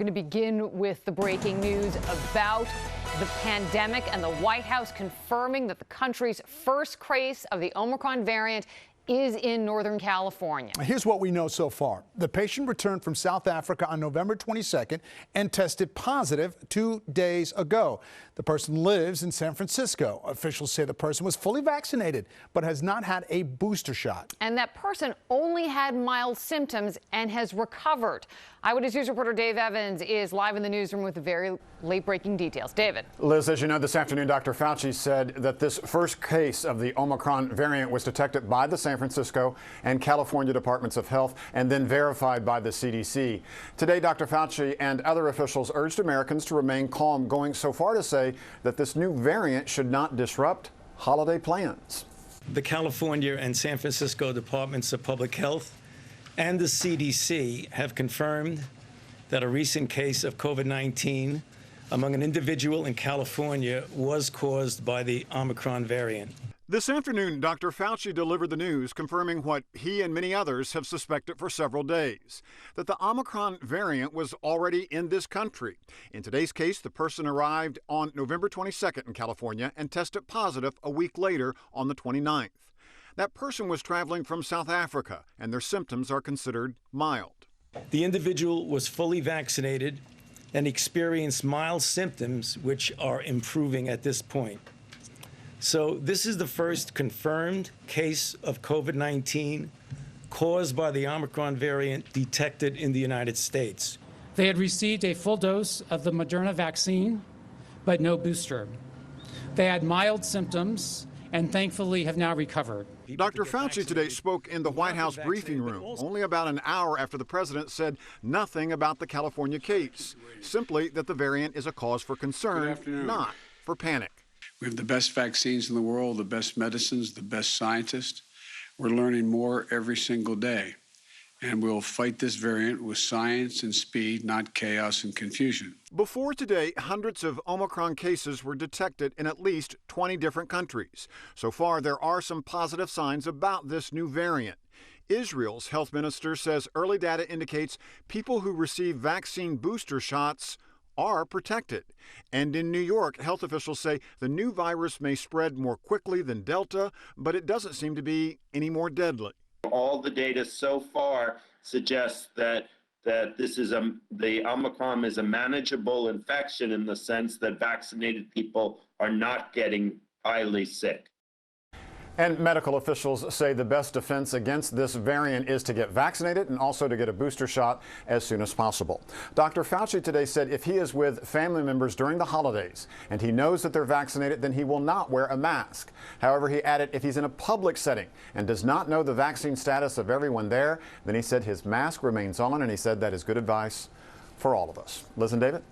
We're going to begin with the breaking news about the pandemic and the White House confirming that the country's first case of the Omicron variant is in Northern California. Here's what we know so far. The patient returned from South Africa on November 22nd and tested positive 2 days ago. The person lives in San Francisco. Officials say the person was fully vaccinated but has not had a booster shot. And that person only had mild symptoms and has recovered. Eyewitness News reporter Dave Evans is live in the newsroom with the very late-breaking details. David. Liz, as you know, this afternoon, Dr. Fauci said that this first case of the Omicron variant was detected by the San Francisco and California Departments of Health and then verified by the CDC. Today, Dr. Fauci and other officials urged Americans to remain calm, going so far to say that this new variant should not disrupt holiday plans. The California and San Francisco Departments of Public Health and the CDC have confirmed that a recent case of COVID-19 among an individual in California was caused by the Omicron variant. This afternoon, Dr. Fauci delivered the news confirming what he and many others have suspected for several days, that the Omicron variant was already in this country. In today's case, the person arrived on November 22nd in California and tested positive a week later on the 29th. That person was traveling from South Africa, and their symptoms are considered mild. The individual was fully vaccinated and experienced mild symptoms, which are improving at this point. So this is the first confirmed case of COVID-19 caused by the Omicron variant detected in the United States. They had received a full dose of the Moderna vaccine, but no booster. They had mild symptoms and thankfully have now recovered. Dr. Fauci today spoke in the White House briefing room only about an hour after the president said nothing about the California case, simply that the variant is a cause for concern, not for panic. We have the best vaccines in the world, the best medicines, the best scientists. We're learning more every single day. And we'll fight this variant with science and speed, not chaos and confusion. Before today, hundreds of Omicron cases were detected in at least 20 different countries. So far, there are some positive signs about this new variant. Israel's health minister says early data indicates people who receive vaccine booster shots are protected. And in New York, health officials say the new virus may spread more quickly than Delta, but it doesn't seem to be any more deadly. All the data so far suggests that the Omicron is a manageable infection in the sense that vaccinated people are not getting highly sick. And medical officials say the best defense against this variant is to get vaccinated and also to get a booster shot as soon as possible. Dr. Fauci today said if he is with family members during the holidays and he knows that they're vaccinated, then he will not wear a mask. However, he added if he's in a public setting and does not know the vaccine status of everyone there, then he said his mask remains on, and he said that is good advice for all of us. Liz and David?